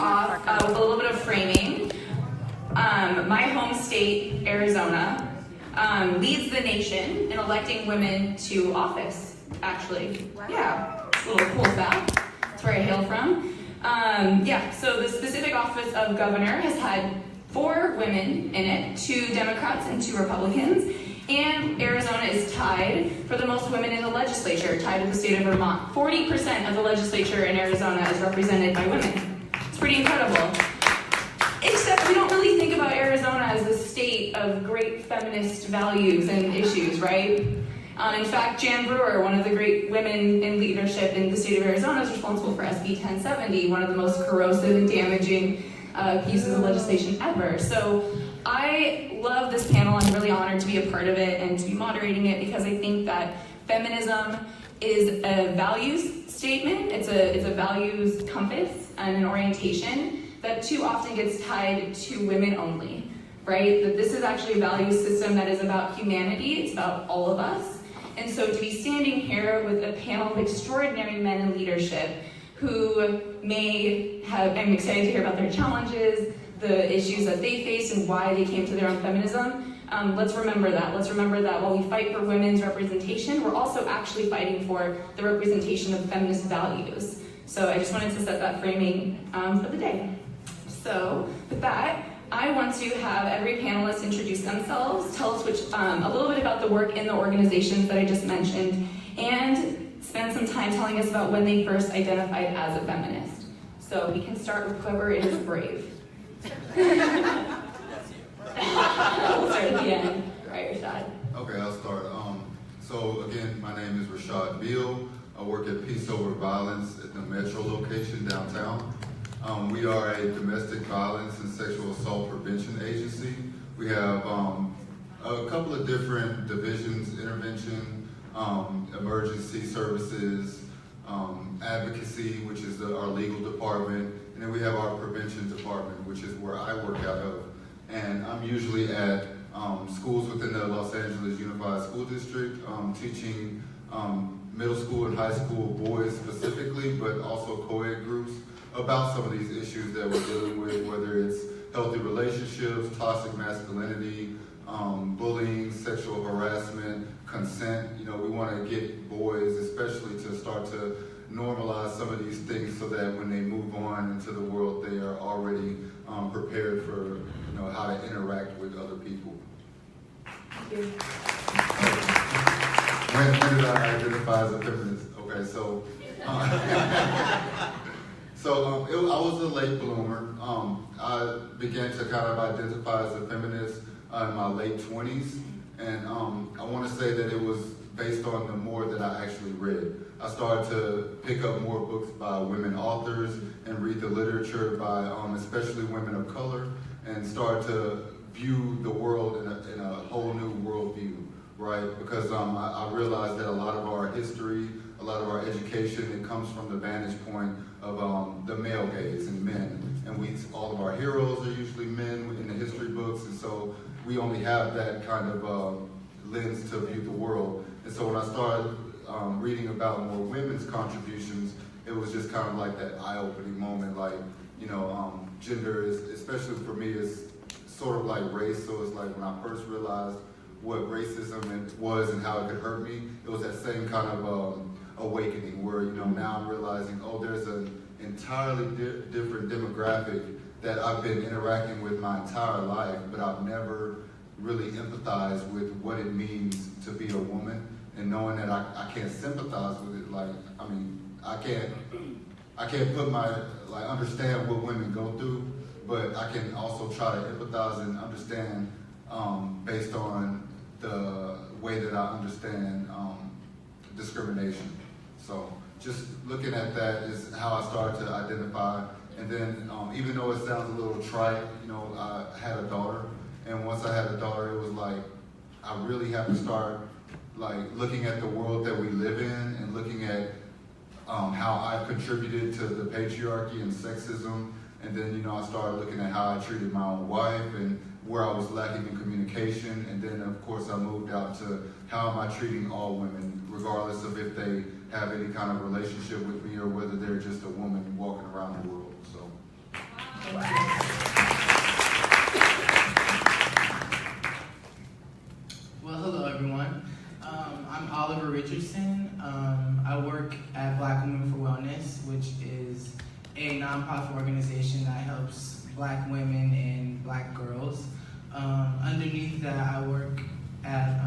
off with a little bit of framing. My home state, Arizona, leads the nation in electing women to office, actually. Wow. Yeah, it's a little cool fact. That's where I hail from. So the specific office of governor has had 4 women in it, 2 Democrats and 2 Republicans. And Arizona is tied for the most women in the legislature, tied with the state of Vermont. 40% of the legislature in Arizona is represented by women. It's pretty incredible. Except we don't really think about Arizona as a state of great feminist values and issues, right? In fact, Jan Brewer, one of the great women in leadership in the state of Arizona, is responsible for SB 1070, one of the most corrosive and damaging pieces of legislation ever. So I love this panel. I'm really honored to be a part of it and to be moderating it because I think that feminism is a values statement. It's a values compass and an orientation that too often gets tied to women only, right? That this is actually a values system that is about humanity. It's about all of us. And so to be standing here with a panel of extraordinary men in leadership who may have, I'm excited to hear about their challenges, the issues that they face and why they came to their own feminism. Let's remember that. Let's remember that while we fight for women's representation, we're also actually fighting for the representation of feminist values. So I just wanted to set that framing for the day. So with that, I want to have every panelist introduce themselves, tell us a little bit about the work in the organizations that I just mentioned, and spend some time telling us about when they first identified as a feminist. So we can start with whoever is brave. We'll start at the end. Right, Rashad. Okay, I'll start. So again, my name is Rashad Beal. I work at Peace Over Violence at the Metro location downtown. We are a domestic violence and sexual assault prevention agency. We have a couple of different divisions: intervention, emergency services, advocacy, which is our legal department, and then we have our prevention department, which is where I work out of. And I'm usually at schools within the Los Angeles Unified School District, teaching middle school and high school boys specifically, but also co-ed groups about some of these issues that we're dealing with, whether it's healthy relationships, toxic masculinity, bullying, sexual harassment, consent. You know, we want to get boys especially to start to normalize some of these things so that when they move on into the world, they are already prepared for, you know, how to interact with other people. Thank you. When did I identify as a feminist? Okay, so I was a late bloomer. I began to kind of identify as a feminist in my late 20s, and I want to say that it was based on the more that I actually read. I started to pick up more books by women authors and read the literature by especially women of color, and started to view the world in a whole new worldview, right? Because I realized that a lot of our history, a lot of our education, it comes from the vantage point of the male gaze and men. And all of our heroes are usually men in the history books, and so we only have that kind of lens to view the world. And so when I started reading about more women's contributions, it was just kind of like that eye-opening moment, like, you know, gender is, especially for me, is sort of like race. So it's like when I first realized what racism was and how it could hurt me, it was that same kind of awakening where, you know, now I'm realizing, oh, there's an entirely different demographic that I've been interacting with my entire life, but I've never really empathized with what it means to be a woman, and knowing that I can't sympathize with it. Like, I mean, I can't put understand what women go through, but I can also try to empathize and understand based on the way that I understand discrimination. So just looking at that is how I started to identify. And then even though it sounds a little trite, you know, I had a daughter, and once I had a daughter, it was like I really have to start like looking at the world that we live in and looking at how I've contributed to the patriarchy and sexism. And then, you know, I started looking at how I treated my own wife and where I was lacking in communication. And then, of course, I moved out to how am I treating all women, regardless of if they have any kind of relationship with me or whether they're just a woman walking around the world. So. a nonprofit organization that helps Black women and Black girls. Underneath that, I work at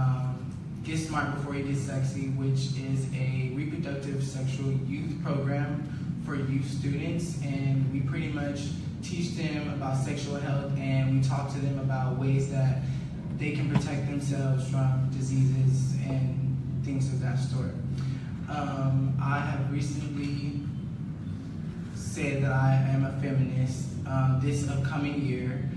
Get Smart Before You Get Sexy, which is a reproductive sexual youth program for youth students, and we pretty much teach them about sexual health, and we talk to them about ways that they can protect themselves from diseases and things of that sort. I have recently said that I am a feminist this upcoming year.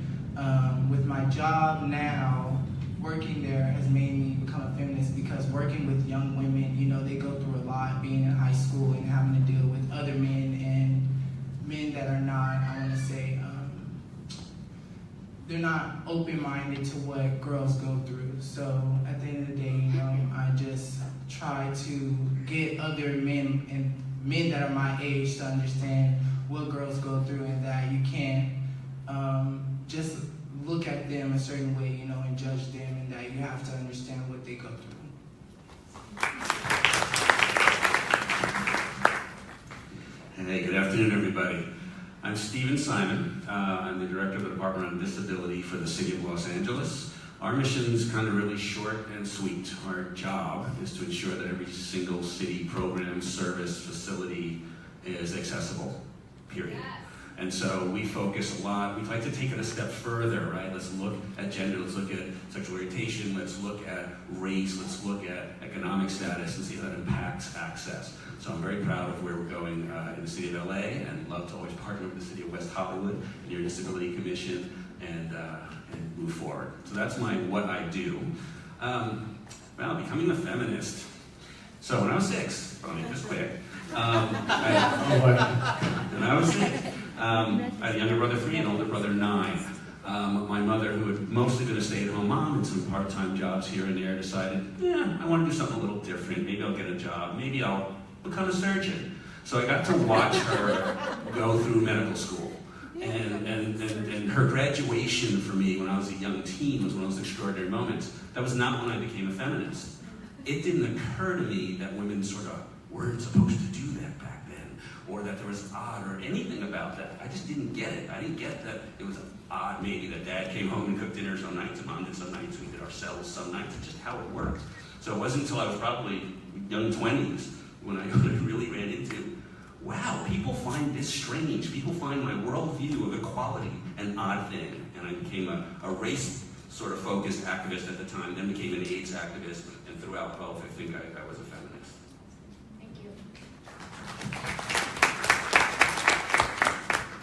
With my job now, working there has made me become a feminist because working with young women, you know, they go through a lot being in high school and having to deal with other men and men that are not, I want to say, they're not open-minded to what girls go through. So at the end of the day, you know, I just try to get other men and men that are my age to understand what girls go through and that you can't just look at them a certain way, you know, and judge them, and that you have to understand what they go through. Hey, good afternoon, everybody. I'm Stephen Simon. I'm the director of the Department on Disability for the City of Los Angeles. Our mission is kind of really short and sweet. Our job is to ensure that every single city program, service, facility is accessible, period. And so we focus a lot, we'd like to take it a step further, right? Let's look at gender, let's look at sexual orientation, let's look at race, let's look at economic status and see how that impacts access. So I'm very proud of where we're going in the city of LA, and love to always partner with the city of West Hollywood and your Disability Commission and move forward. So that's what I do. Well, becoming a feminist. So when I was 6, I'll make this quick. When I was 6, I had a younger brother 3 and older brother 9. My mother, who had mostly been a stay-at-home mom and some part-time jobs here and there, decided, I want to do something a little different. Maybe I'll get a job. Maybe I'll become a surgeon. So I got to watch her go through medical school. And her graduation for me when I was a young teen was one of those extraordinary moments. That was not when I became a feminist. It didn't occur to me that women sort of weren't supposed to do that back then, or that there was odd or anything about that. I just didn't get it. I didn't get that it was odd maybe that Dad came home and cooked dinner some nights and Mom did some nights, we did ourselves some nights. It's just how it worked. So it wasn't until I was probably young 20s when I really ran into, wow, people find this strange. People find my worldview of equality an odd thing. And I became a race sort of focused activist at the time, then became an AIDS activist, and throughout both, I think I was a feminist. Thank you.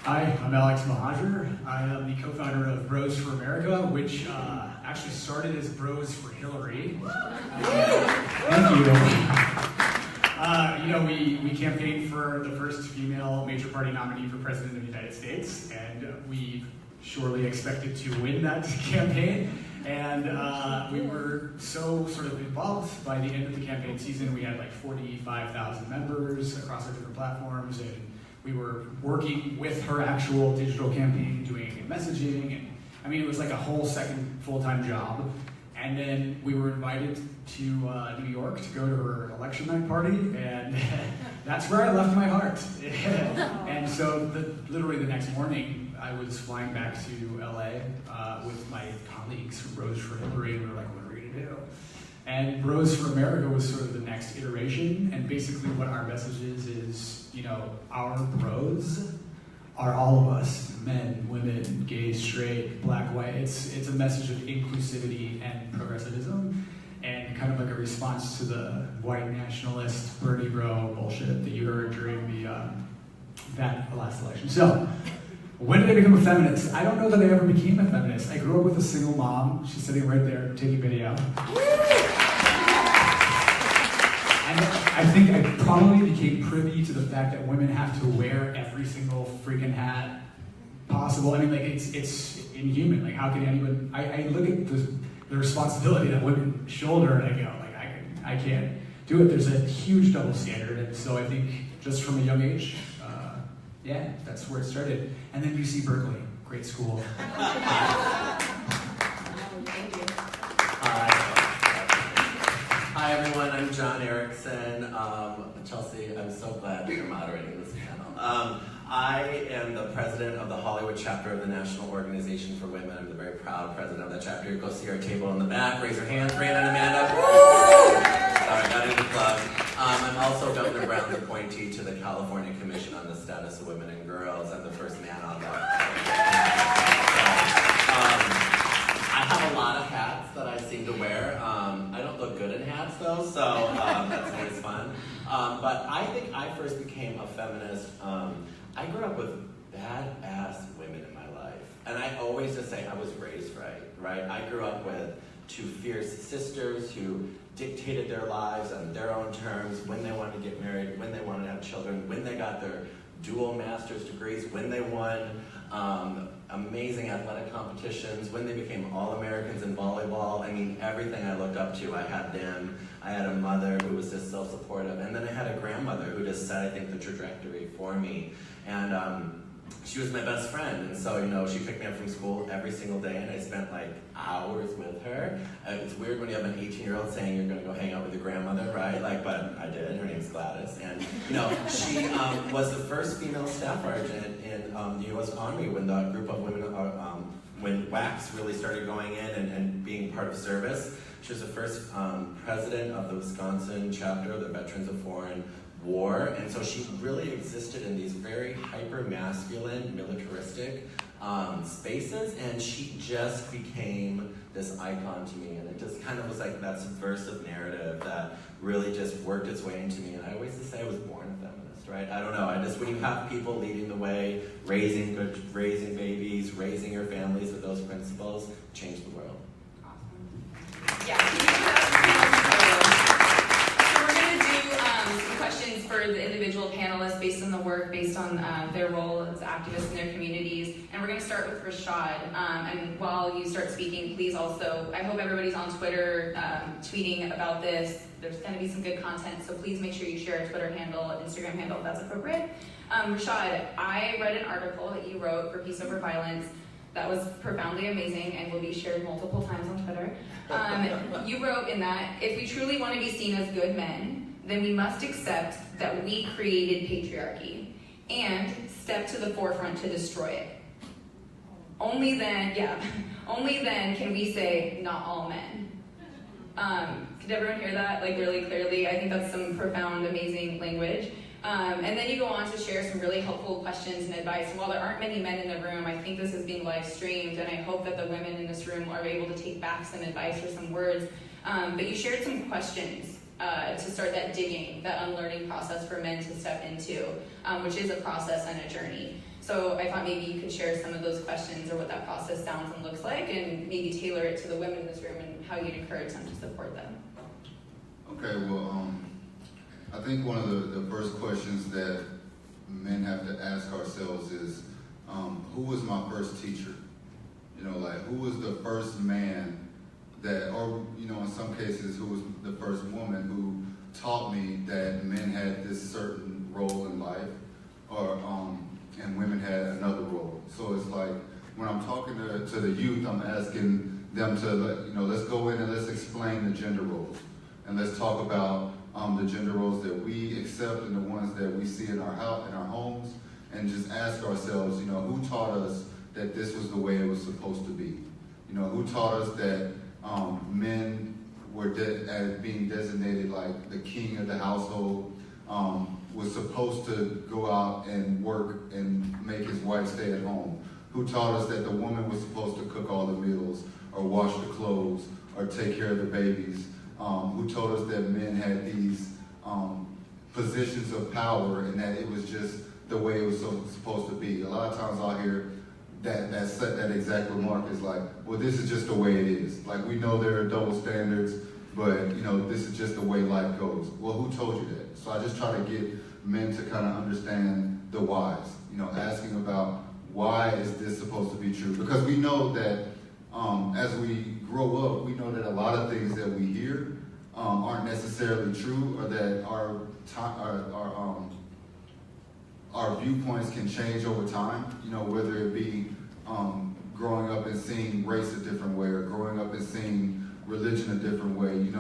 Hi, I'm Alex Mohajer. I am the co-founder of Bros for America, which actually started as Bros for Hillary. Thank you. We campaigned for the first female major party nominee for President of the United States, and we surely expected to win that campaign. And we were so sort of involved by the end of the campaign season. We had like 45,000 members across our different platforms, and we were working with her actual digital campaign, doing messaging, and I mean, it was like a whole second full-time job. And then we were invited to New York to go to her election night party, and that's where I left my heart. And so literally the next morning, I was flying back to LA with my colleagues from Bros for Hillary, and we were like, what are we gonna do? And Bros for America was sort of the next iteration, and basically what our message is, you know, our bros are all of us, men, women, gay, straight, black, white. It's a message of inclusivity and progressivism, and kind of like a response to the white nationalist Bernie bro bullshit that you heard during that last election. So, when did I become a feminist? I don't know that I ever became a feminist. I grew up with a single mom. She's sitting right there taking video. And I think I probably became privy to the fact that women have to wear every single freaking hat possible. I mean, like, it's inhuman. Like, how can anyone? I look at the responsibility that women shoulder, and I go, like, I can't do it. There's a huge double standard, and so I think just from a young age, yeah, that's where it started. And then UC Berkeley, great school. Hi everyone, I'm John Erickson. Chelsea, I'm so glad you're moderating this panel. I am the president of the Hollywood chapter of the National Organization for Women. I'm the very proud president of that chapter. Go see our table in the back. Raise your hands, Rand and Amanda. Woo! Sorry, got into plug. I'm also Governor Brown's appointee to the California Commission on the Status of Women and Girls. I'm the first man on that. I have a lot of hats that I seem to wear. I don't look good in hats though, so that's always fun. But I think I first became a feminist. I grew up with badass women in my life. And I always just say I was raised right? I grew up with two fierce sisters who dictated their lives on their own terms, when they wanted to get married, when they wanted to have children, when they got their dual master's degrees, when they won amazing athletic competitions, when they became All-Americans in volleyball. I mean, everything I looked up to, I had them. I had a mother who was just so supportive. And then I had a grandmother who just set, I think, the trajectory for me. And she was my best friend. And so, you know, she picked me up from school every single day, and I spent like hours with her. It's weird when you have an 18-year-old saying you're going to go hang out with your grandmother, right? Like, but I did. Her name's Gladys. And, you know, she was the first female staff sergeant in the U.S. Army when the group of women, when WACs really started going in and being part of service. She was the first president of the Wisconsin chapter of the Veterans of Foreign War, and so she really existed in these very hyper-masculine, militaristic spaces, and she just became this icon to me, and it just kind of was like that subversive narrative that really just worked its way into me, and I always just say I was born a feminist, right? I don't know, when you have people leading the way, raising babies, raising your families with those principles, change the world. Awesome. Yeah. Questions for the individual panelists based on the work, based on their role as activists in their communities. And we're going to start with Rashad. And while you start speaking, please also, I hope everybody's on Twitter tweeting about this. There's going to be some good content, so please make sure you share a Twitter handle, Instagram handle if that's appropriate. Rashad, I read an article that you wrote for Peace Over Violence that was profoundly amazing and will be shared multiple times on Twitter. You wrote in that, if we truly want to be seen as good men, then we must accept that we created patriarchy and step to the forefront to destroy it. Only then can we say, not all men. Did everyone hear that, like, really clearly? I think that's some profound, amazing language. And then you go on to share some really helpful questions and advice. And while there aren't many men in the room, I think this is being live streamed, and I hope that the women in this room are able to take back some advice or some words. But you shared some questions to start that digging, that unlearning process for men to step into, which is a process and a journey. So I thought maybe you could share some of those questions or what that process sounds and looks like, and maybe tailor it to the women in this room and how you'd encourage them to support them. Okay, well, I think one of the first questions that men have to ask ourselves is, who was my first teacher? You know, like, who was the first man that, or, you know, in some cases, who was the first woman who taught me that men had this certain role in life, or and women had another role. So it's like, when I'm talking to the youth, I'm asking them to, let's go in and let's explain the gender roles. And let's talk about the gender roles that we accept and the ones that we see in our house, in our homes, and just ask ourselves, who taught us that this was the way it was supposed to be? Who taught us that men were being designated like the king of the household, was supposed to go out and work and make his wife stay at home? Who taught us that the woman was supposed to cook all the meals, or wash the clothes, or take care of the babies? Who told us that men had these positions of power and that it was just the way it was supposed to be? A lot of times I'll hear that exact remark is like, well, this is just the way it is. Like, we know there are double standards, but this is just the way life goes. Well, who told you that? So I just try to get men to kind of understand the whys, asking about, why is this supposed to be true? Because we know that as we grow up, we know that a lot of things that we hear aren't necessarily true, or that our viewpoints can change over time, whether it be growing up and seeing race a different way, or growing up and seeing religion a different way. You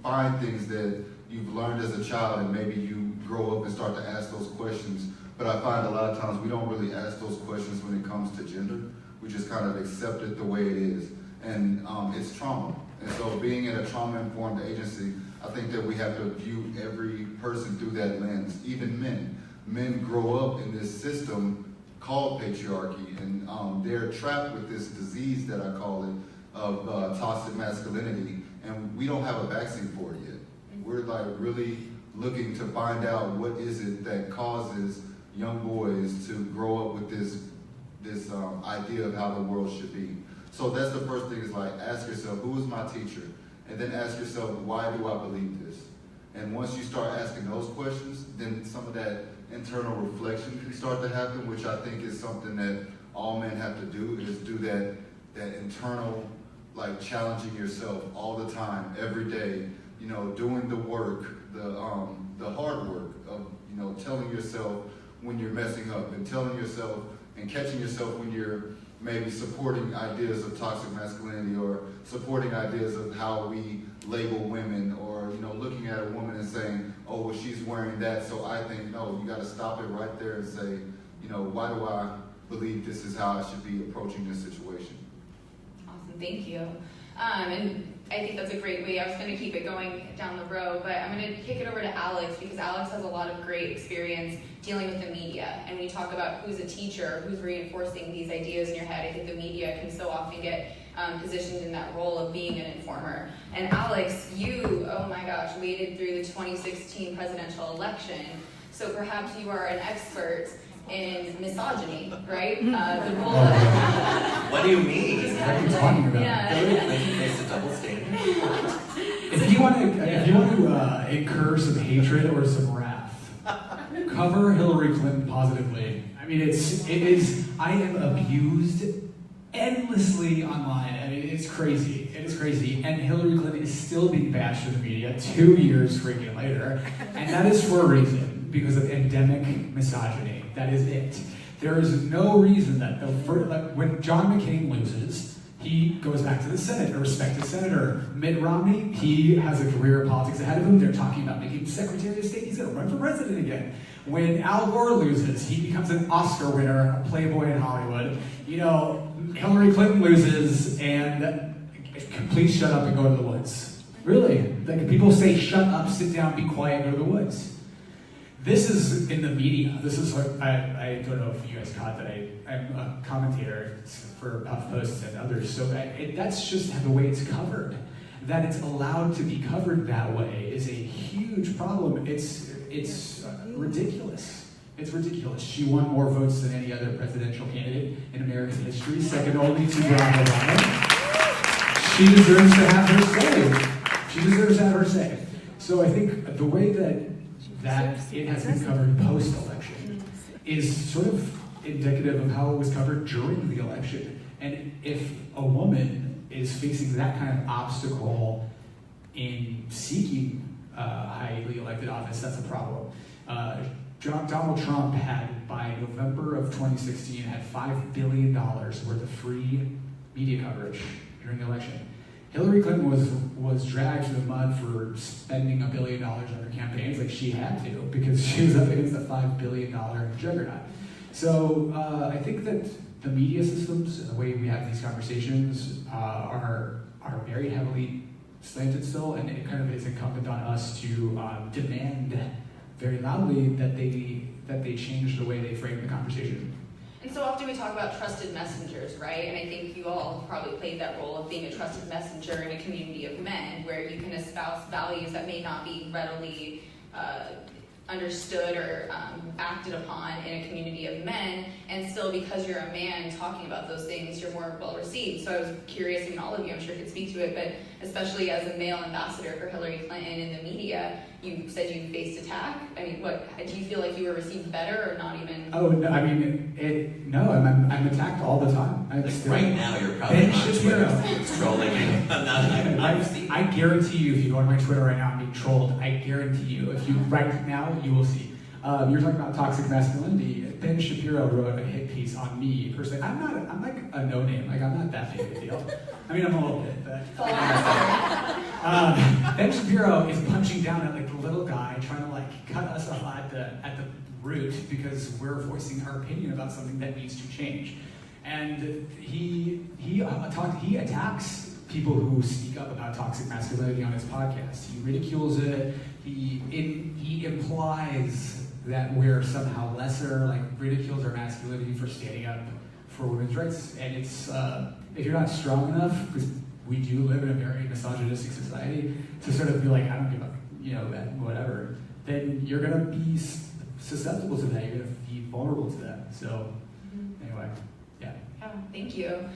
find things that you've learned as a child, and maybe you grow up and start to ask those questions but I find a lot of times we don't really ask those questions when it comes to gender. We just kind of accept it the way it is. And it's trauma. And so being in a trauma-informed agency, I think that we have to view every person through that lens, even men. Men grow up in this system called patriarchy, and they're trapped with this disease that I call it, of toxic masculinity, and we don't have a vaccine for it yet. We're like really looking to find out what is it that causes young boys to grow up with this idea of how the world should be. So that's the first thing, is like, ask yourself, who is my teacher? And then ask yourself, why do I believe this? And once you start asking those questions, then some of that internal reflection can start to happen, which I think is something that all men have to do, is do that internal, like, challenging yourself all the time, every day, you know, doing the work, the hard work of, you know, telling yourself when you're messing up, and telling yourself and catching yourself when you're maybe supporting ideas of toxic masculinity, or supporting ideas of how we label women, or, you know, looking at a woman and saying, oh, well, she's wearing that, so I think, no, you got to stop it right there and say, you know, why do I believe this is how I should be approaching this situation? Awesome, thank you. And I think that's a great way. I was going to keep it going down the road, but I'm going to kick it over to Alex, because Alex has a lot of great experience dealing with the media. And when you talk about who's a teacher, who's reinforcing these ideas in your head, I think the media can so often get positioned in that role of being an informer. And Alex, you, oh my gosh, waded through the 2016 presidential election, so perhaps you are an expert in misogyny, right? The role of... What do you mean? What are you talking about? Yeah. Like you faced a double standard. If you want to incur some hatred or some wrath, cover Hillary Clinton positively. I mean, it is. I am abused endlessly online. I mean, it's crazy. It is crazy. And Hillary Clinton is still being bashed in the media 2 years freaking later, and that is for a reason, because of endemic misogyny. That is it. There is no reason that when John McCain loses, he goes back to the Senate, a respected senator. Mitt Romney, he has a career in politics ahead of him. They're talking about making him Secretary of State. He's going to run for president again. When Al Gore loses, he becomes an Oscar winner, a playboy in Hollywood. You know, Hillary Clinton loses, and please shut up and go to the woods. Really. Like, people say, shut up, sit down, be quiet, go to the woods. This is in the media. This is like, I don't know if you guys caught that I'm a commentator for HuffPost and others, so that's just the way it's covered. That it's allowed to be covered that way is a huge problem. It's ridiculous. It's ridiculous. She won more votes than any other presidential candidate in American history, second only to Barack Obama. She deserves to have her say. She deserves to have her say. So I think the way that it has been covered post-election is sort of indicative of how it was covered during the election. And if a woman is facing that kind of obstacle in seeking highly elected office, that's a problem. Donald Trump had, by November of 2016, had $5 billion worth of free media coverage during the election. Hillary Clinton was dragged through the mud for spending $1 billion on her campaigns, like she had to, because she was up against a $5 billion juggernaut. So I think that the media systems and the way we have these conversations are very heavily slanted still, and it kind of is incumbent on us to demand very loudly that they change the way they frame the conversation. And so often we talk about trusted messengers, right? And I think you all have probably played that role of being a trusted messenger in a community of men, where you can espouse values that may not be readily understood or acted upon in a community of men, and still, because you're a man talking about those things, you're more well received. So I was curious, and all of you I'm sure could speak to it, but especially as a male ambassador for Hillary Clinton in the media, you said you faced attack. I mean, do you feel like you were received better or not even? Oh, no, I mean, no, I'm attacked all the time. Right now, you're probably on Twitter trolling me. I guarantee you, if you go on my Twitter right now, I'm being trolled. I guarantee you, if you right now, you will see. You're talking about toxic masculinity. Ben Shapiro wrote a hit piece on me personally. I'm like a no-name. Like, I'm not that big of a deal. I mean, I'm a little bit, but Ben Shapiro is punching down at like the little guy, trying to like cut us off at the root because we're voicing our opinion about something that needs to change. And he attacks people who speak up about toxic masculinity on his podcast. He ridicules it. He implies that we're somehow lesser, like ridicules our masculinity for standing up for women's rights. And it's if you're not strong enough, because we do live in a very misogynistic society, to sort of be like, I don't give a whatever, then you're gonna be susceptible to that. You're gonna be vulnerable to that. So anyway. Yeah, thank you.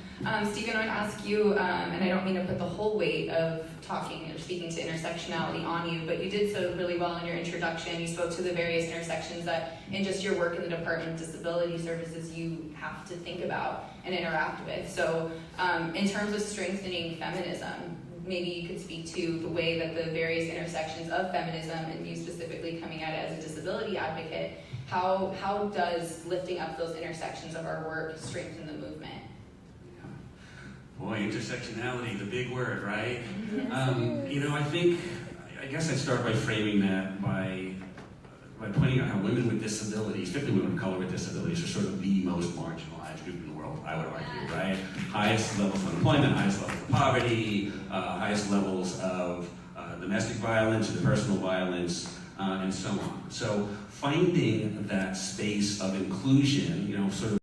Stephen, I want to ask you, and I don't mean to put the whole weight of talking or speaking to intersectionality on you, but you did so really well in your introduction. You spoke to the various intersections that in just your work in the Department of Disability Services you have to think about and interact with. So in terms of strengthening feminism, maybe you could speak to the way that the various intersections of feminism, and you specifically coming at it as a disability advocate, how does lifting up those intersections of our work strengthen the movement? Boy, intersectionality, the big word, right? Yes. I guess I'd start by framing that by pointing out how women with disabilities, particularly women of color with disabilities, are sort of the most marginalized group in the world, I would argue, right? Highest levels of unemployment, highest levels of poverty, highest levels of domestic violence, interpersonal violence, and so on. So finding that space of inclusion, sort of